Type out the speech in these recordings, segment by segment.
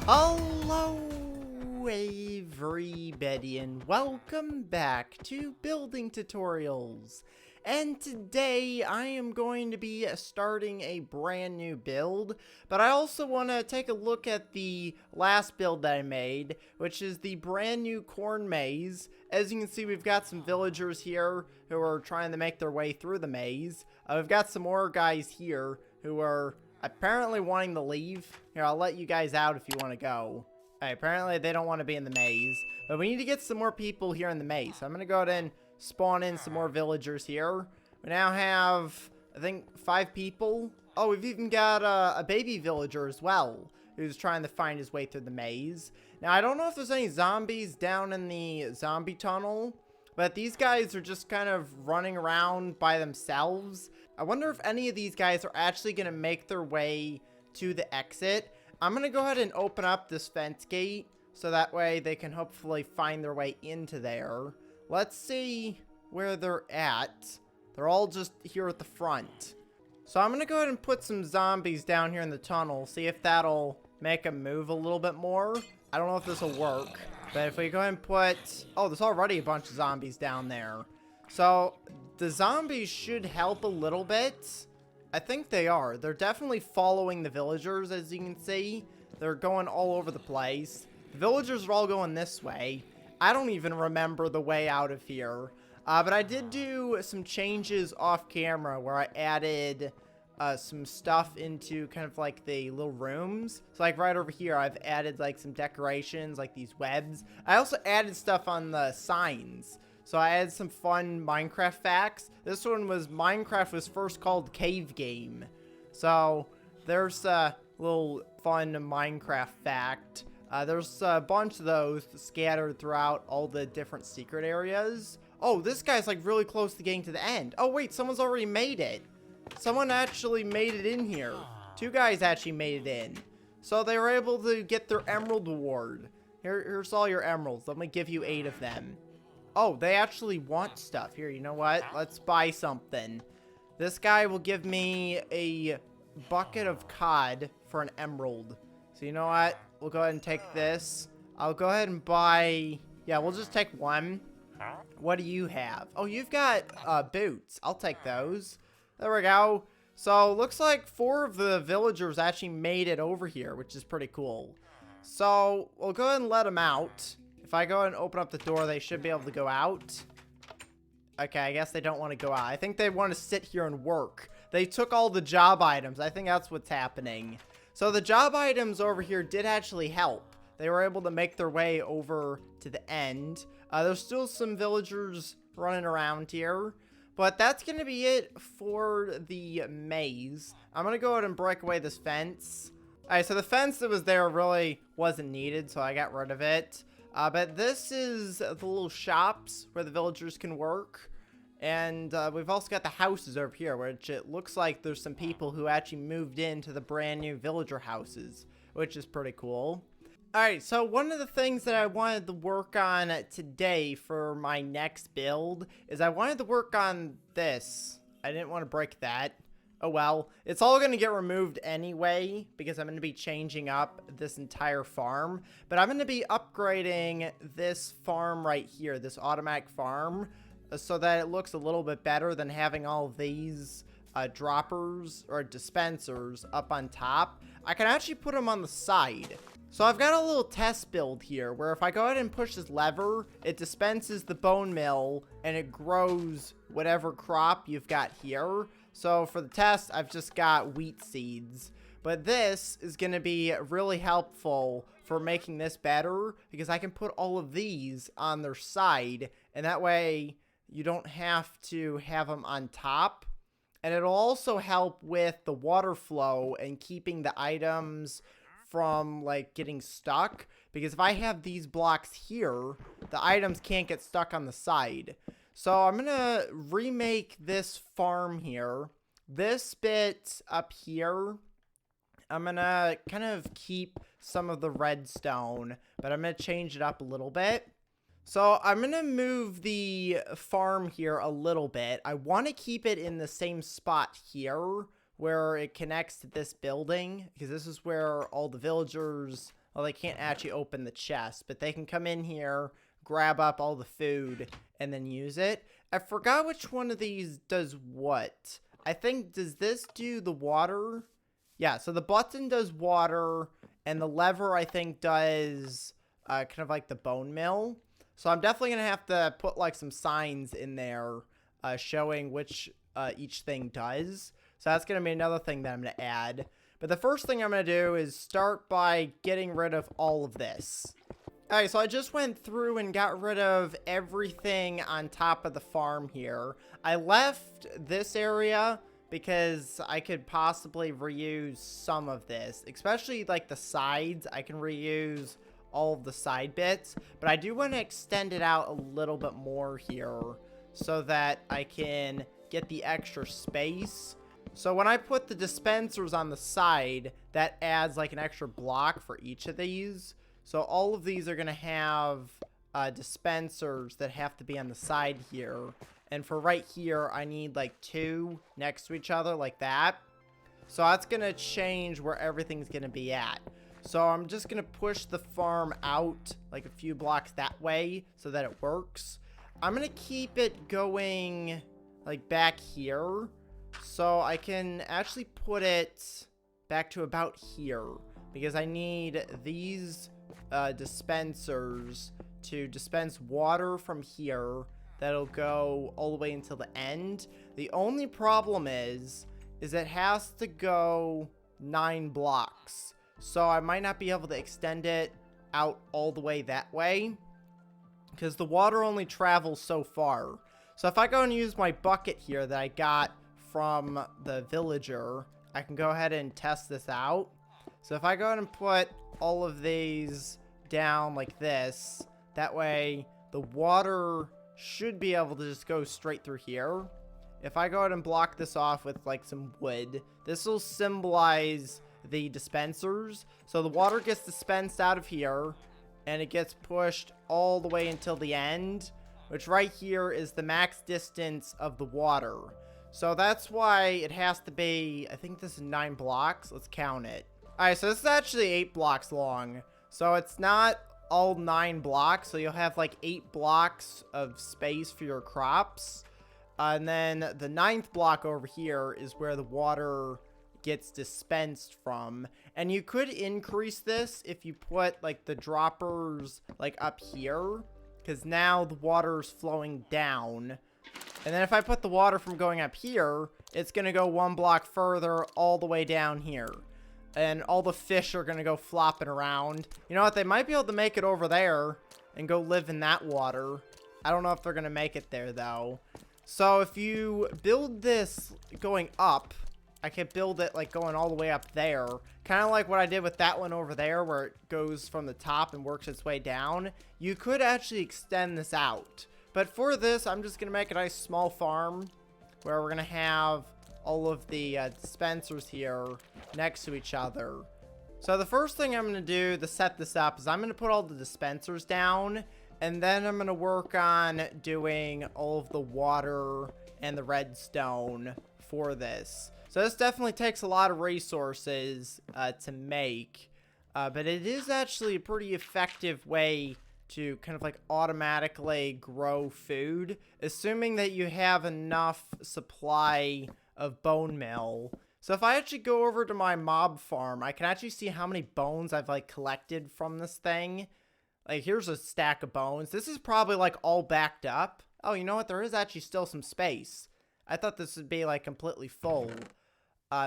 Hello everybody and welcome back to Building Tutorials. And today I am going to be starting a brand new build, but I also want to take a look at the last build that I made, which is the brand new corn maze. As you can see, we've got some villagers here who are trying to make their way through the maze. We've got some more guys here who are apparently wanting to leave. Here, I'll let you guys out if you want to go. Apparently they don't want to be in the maze, but we need to get some more people here in the maze. So I'm going to go ahead and spawn in some more villagers here. We now have, I think, 5 people. Oh, we've even got a baby villager as well, who's trying to find his way through the maze. Now, I don't know if there's any zombies down in the zombie tunnel, but these guys are just kind of running around by themselves. I wonder if any of these guys are actually going to make their way to the exit. I'm going to go ahead and open up this fence gate so that way they can hopefully find their way into there. Let's see where they're at. They're all just here at the front. So I'm going to go ahead and put some zombies down here in the tunnel, see if that'll make them move a little bit more. I don't know if this will work, but if we go ahead and put... Oh, there's already a bunch of zombies down there. So the zombies should help a little bit. I think they are. They're definitely following the villagers, as you can see. They're going all over the place. The villagers are all going this way. I don't even remember the way out of here. But I did do some changes off camera where I added some stuff into kind of like the little rooms. So like right over here, I've added like some decorations, like these webs. I also added stuff on the signs. So I had some fun Minecraft facts. This one was Minecraft was first called Cave Game. So there's a little fun Minecraft fact. There's a bunch of those scattered throughout all the different secret areas. Oh, this guy's like really close to getting to the end. Oh wait, someone's already made it. Someone actually made it in here. 2 guys actually made it in. So they were able to get their emerald award. Here's all your emeralds. Let me give you 8 of them. Oh, they actually want stuff. Here, you know what? Let's buy something. This guy will give me a bucket of cod for an emerald. So you know what? We'll go ahead and take this. I'll go ahead and buy... Yeah, we'll just take 1. What do you have? Oh, you've got boots. I'll take those. There we go. So, looks like 4 of the villagers actually made it over here, which is pretty cool. So, we'll go ahead and let them out. If I go ahead and open up the door, they should be able to go out. Okay, I guess they don't want to go out. I think they want to sit here and work. They took all the job items. I think that's what's happening. So the job items over here did actually help. They were able to make their way over to the end. There's still some villagers running around here. But that's going to be it for the maze. I'm going to go ahead and break away this fence. Alright, so the fence that was there really wasn't needed, so I got rid of it. But this is the little shops where the villagers can work. And we've also got the houses over here, which it looks like there's some people who actually moved into the brand new villager houses, which is pretty cool. Alright, so one of the things that I wanted to work on today for my next build is I wanted to work on this. I didn't want to break that. Oh well, it's all going to get removed anyway because I'm going to be changing up this entire farm. But I'm going to be upgrading this farm right here, this automatic farm, so that it looks a little bit better than having all of these droppers or dispensers up on top. I can actually put them on the side. So I've got a little test build here where if I go ahead and push this lever, it dispenses the bone meal and it grows whatever crop you've got here. So for the test, I've just got wheat seeds. But this is going to be really helpful for making this better because I can put all of these on their side. And that way you don't have to have them on top. And it'll also help with the water flow and keeping the items from like getting stuck. Because if I have these blocks here, the items can't get stuck on the side. So I'm going to remake this farm here. This bit up here, I'm going to kind of keep some of the redstone, but I'm going to change it up a little bit. So I'm going to move the farm here a little bit. I want to keep it in the same spot here where it connects to this building, because this is where all the villagers well, they can't actually open the chest, but they can come in here, grab up all the food, and then use it. I forgot which one of these does what. I think, does this do the water? Yeah, so the button does water, and the lever, I think, does kind of like the bone mill. So I'm definitely going to have to put like some signs in there showing which each thing does. So that's going to be another thing that I'm going to add. But the first thing I'm going to do is start by getting rid of all of this. Alright, so I just went through and got rid of everything on top of the farm here. I left this area because I could possibly reuse some of this, especially like the sides. I can reuse all of the side bits, but I do want to extend it out a little bit more here so that I can get the extra space. So when I put the dispensers on the side, that adds like an extra block for each of these. So all of these are going to have dispensers that have to be on the side here. And for right here, I need like 2 next to each other like that. So that's going to change where everything's going to be at. So I'm just going to push the farm out like a few blocks that way so that it works. I'm going to keep it going like back here. So I can actually put it back to about here. Because I need these dispensers to dispense water from here. That'll go all the way until the end. The only problem is it has to go 9 blocks. So I might not be able to extend it out all the way that way, because the water only travels so far. So if I go and use my bucket here that I got from the villager, I can go ahead and test this out. So if I go ahead and put all of these down like this, that way the water should be able to just go straight through here. If I go ahead and block this off with like some wood, this will symbolize the dispensers. So the water gets dispensed out of here and it gets pushed all the way until the end, which right here is the max distance of the water. So that's why it has to be, I think this is 9 blocks. Let's count it. Alright, so this is actually 8 blocks long. So it's not all 9 blocks. So you'll have like 8 blocks of space for your crops. And then the 9th block over here is where the water gets dispensed from. And you could increase this if you put like the droppers like up here, because now the water is flowing down. And then if I put the water from going up here, it's going to go 1 block further all the way down here. And all the fish are going to go flopping around. You know what? They might be able to make it over there and go live in that water. I don't know if they're going to make it there, though. So if you build this going up, I can build it like going all the way up there. Kind of like what I did with that one over there where it goes from the top and works its way down. You could actually extend this out. But for this, I'm just going to make a nice small farm where we're going to have all of the dispensers here next to each other. So the first thing I'm going to do to set this up is I'm going to put all the dispensers down, and then I'm going to work on doing all of the water and the redstone for this. So this definitely takes a lot of resources to make, but it is actually a pretty effective way to kind of like automatically grow food, assuming that you have enough supply of bone meal. So if I actually go over to my mob farm, I can actually see how many bones I've like collected from this thing. Like here's a stack of bones. This is probably like all backed up. Oh, you know what? There is actually still some space. I thought this would be like completely full.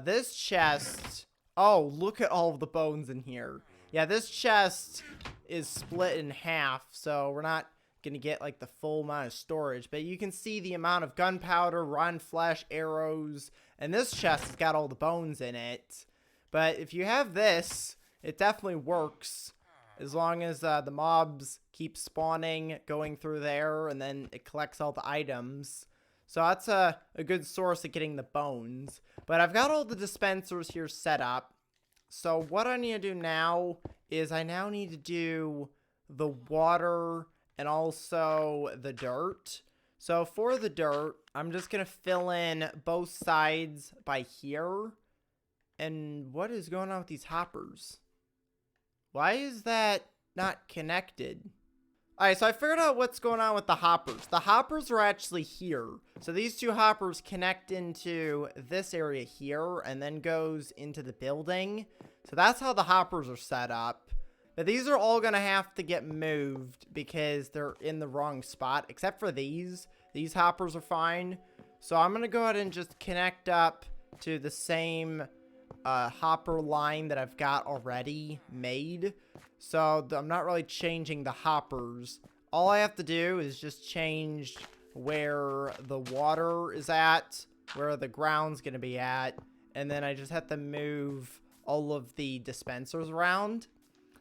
This chest, oh, look at all of the bones in here. Yeah, this chest is split in half, so we're not gonna get like the full amount of storage, but you can see the amount of gunpowder, rotten flesh, arrows, and this chest has got all the bones in it. But if you have this, it definitely works as long as the mobs keep spawning, going through there, and then it collects all the items. So that's a good source of getting the bones. But I've got all the dispensers here set up. So what I need to do now is I now need to do the water and also the dirt. So for the dirt, I'm just going to fill in both sides by here. And what is going on with these hoppers? Why is that not connected? Alright, so I figured out what's going on with the hoppers. The hoppers are actually here. So these two hoppers connect into this area here and then goes into the building. So that's how the hoppers are set up. But these are all going to have to get moved because they're in the wrong spot, except for these. These hoppers are fine. So I'm going to go ahead and just connect up to the same hopper line that I've got already made. So I'm not really changing the hoppers. All I have to do is just change where the water is at, where the ground's going to be at, and then I just have to move all of the dispensers around.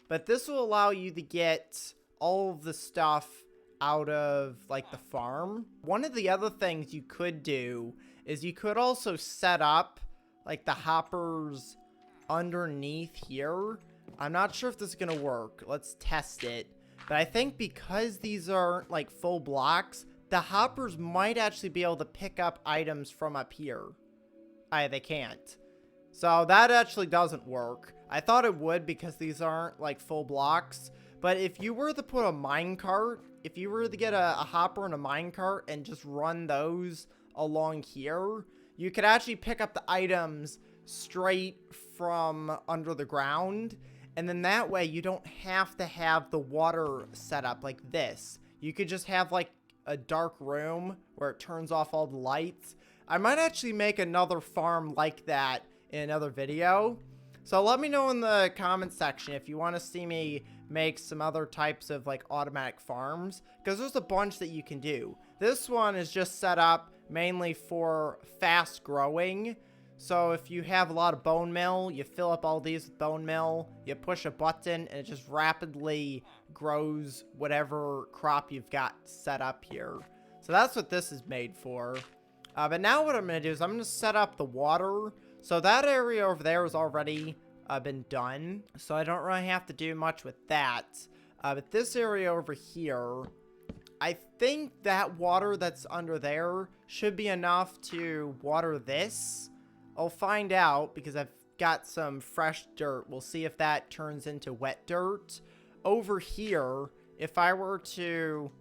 But this will allow you to get all of the stuff out of, like, the farm. One of the other things you could do is you could also set up, like, the hoppers underneath here. I'm not sure if this is going to work. Let's test it. But I think because these aren't, like, full blocks, the hoppers might actually be able to pick up items from up here. They can't. So that actually doesn't work. I thought it would because these aren't like full blocks. But if you were to put a minecart, if you were to get a hopper and a minecart and just run those along here, you could actually pick up the items straight from under the ground. And then that way you don't have to have the water set up like this. You could just have like a dark room where it turns off all the lights. I might actually make another farm like that in another video. So let me know in the comment section if you want to see me make some other types of like automatic farms, because there's a bunch that you can do. This one is just set up mainly for fast growing. So if you have a lot of bone meal, you fill up all these with bone meal, you push a button, and it just rapidly grows whatever crop you've got set up here. So that's what this is made for. But now what I'm going to do is I'm going to set up the water. So that area over there has already been done. So I don't really have to do much with that. But this area over here, I think that water that's under there should be enough to water this. I'll find out because I've got some fresh dirt. We'll see if that turns into wet dirt. Over here, if I were to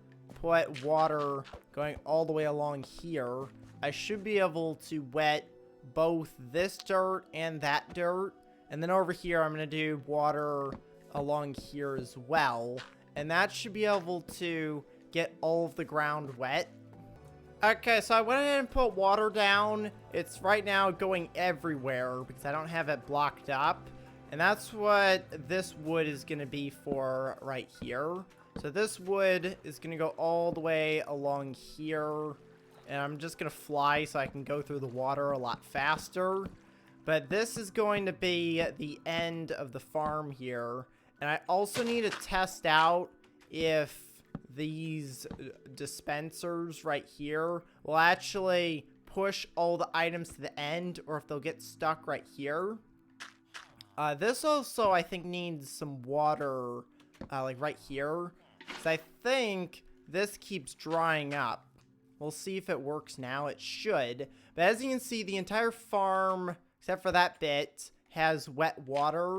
put water going all the way along here, I should be able to wet both this dirt and that dirt. And then over here, I'm going to do water along here as well. And that should be able to get all of the ground wet. Okay, so I went ahead and put water down. It's right now going everywhere because I don't have it blocked up. And that's what this wood is going to be for right here. So this wood is going to go all the way along here. And I'm just going to fly so I can go through the water a lot faster. But this is going to be the end of the farm here. And I also need to test out if these dispensers right here will actually push all the items to the end, or if they'll get stuck right here. This also, I think, needs some water, like right here. Because I think this keeps drying up. We'll see if it works now. It should. But as you can see, the entire farm, except for that bit, has wet water.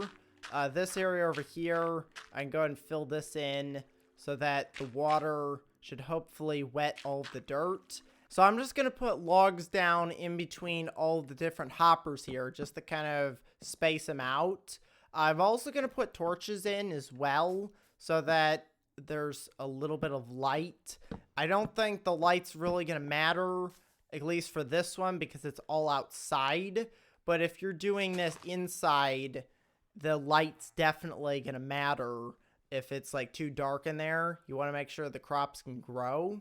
This area over here, I can go ahead and fill this in so that the water should hopefully wet all the dirt. So I'm just going to put logs down in between all the different hoppers here just to kind of space them out. I'm also going to put torches in as well so that there's a little bit of light. I don't think the light's really going to matter, at least for this one, because it's all outside. But if you're doing this inside, the light's definitely going to matter. If it's like too dark in there, you want to make sure the crops can grow.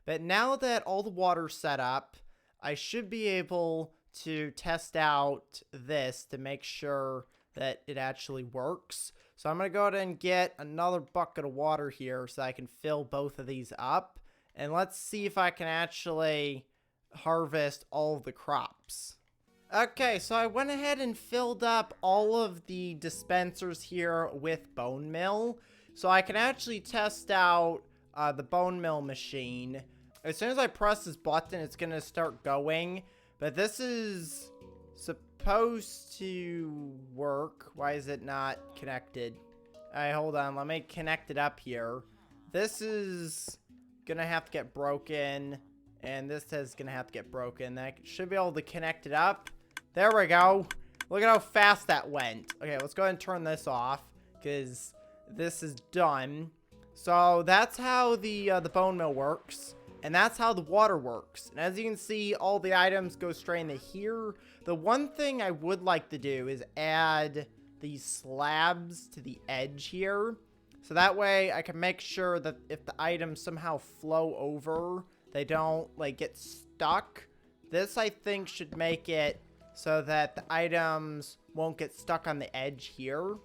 But now that all the water's set up, I should be able to test out this to make sure that it actually works. So I'm going to go ahead and get another bucket of water here so I can fill both of these up. And let's see if I can actually harvest all of the crops. Okay, so I went ahead and filled up all of the dispensers here with bone meal. So I can actually test out the bone meal machine. As soon as I press this button, it's going to start going. But this is supposed to work. Why is it not connected? Alright, hold on. Let me connect it up here. This is gonna have to get broken. And this is gonna have to get broken. That should be able to connect it up. There we go. Look at how fast that went. Okay, let's go ahead and turn this off, because this is done. So that's how the bone mill works. And that's how the water works. And as you can see, all the items go straight into here. The one thing I would like to do is add these slabs to the edge here. So that way I can make sure that if the items somehow flow over, they don't like get stuck. This I think should make it so that the items won't get stuck on the edge here.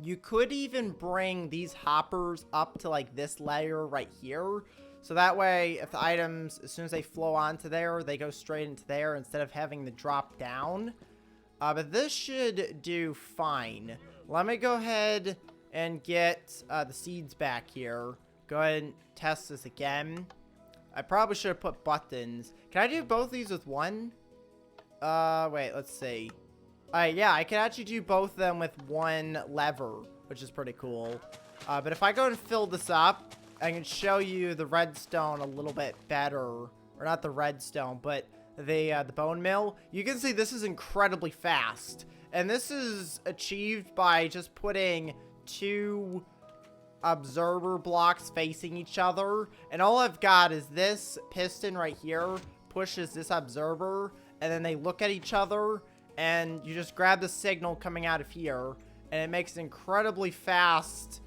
You could even bring these hoppers up to like this layer right here. So that way, if the items, as soon as they flow onto there, they go straight into there instead of having to drop down. But this should do fine. Let me go ahead and get the seeds back here. Go ahead and test this again. I probably should have put buttons. Can I do both of these with one? Wait, let's see. Yeah, I can actually do both of them with one lever, which is pretty cool. But if I go and fill this up, I can show you the redstone a little bit better. Or not the redstone, but the bone mill. You can see this is incredibly fast. And this is achieved by just putting 2 observer blocks facing each other. And all I've got is this piston right here pushes this observer. And then they look at each other. And you just grab the signal coming out of here. And it makes an incredibly fast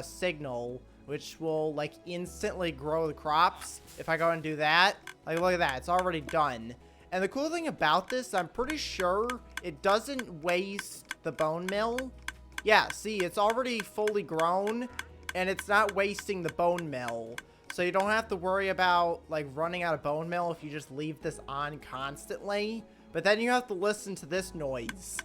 signal, which will like instantly grow the crops. If I go and do that, like look at that, it's already done. And the cool thing about this, I'm pretty sure it doesn't waste the bone mill. Yeah, see, it's already fully grown and it's not wasting the bone mill. So you don't have to worry about like running out of bone mill if you just leave this on constantly. But then you have to listen to this noise.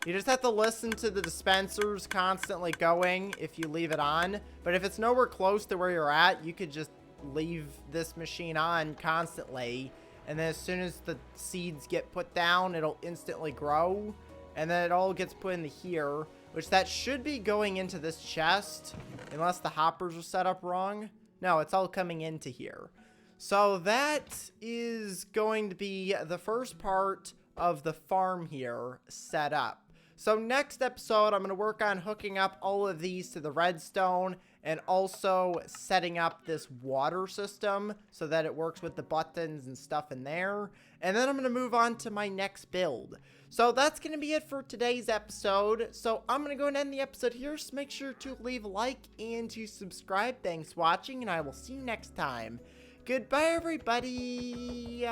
You just have to listen to the dispensers constantly going if you leave it on. But if it's nowhere close to where you're at, you could just leave this machine on constantly. And then as soon as the seeds get put down, it'll instantly grow. And then it all gets put into here, which that should be going into this chest, unless the hoppers are set up wrong. No, it's all coming into here. So that is going to be the first part of the farm here set up. So next episode, I'm going to work on hooking up all of these to the redstone and also setting up this water system so that it works with the buttons and stuff in there. And then I'm going to move on to my next build. So that's going to be it for today's episode. So I'm going to go and end the episode here. So make sure to leave a like and to subscribe. Thanks for watching, and I will see you next time. Goodbye, everybody.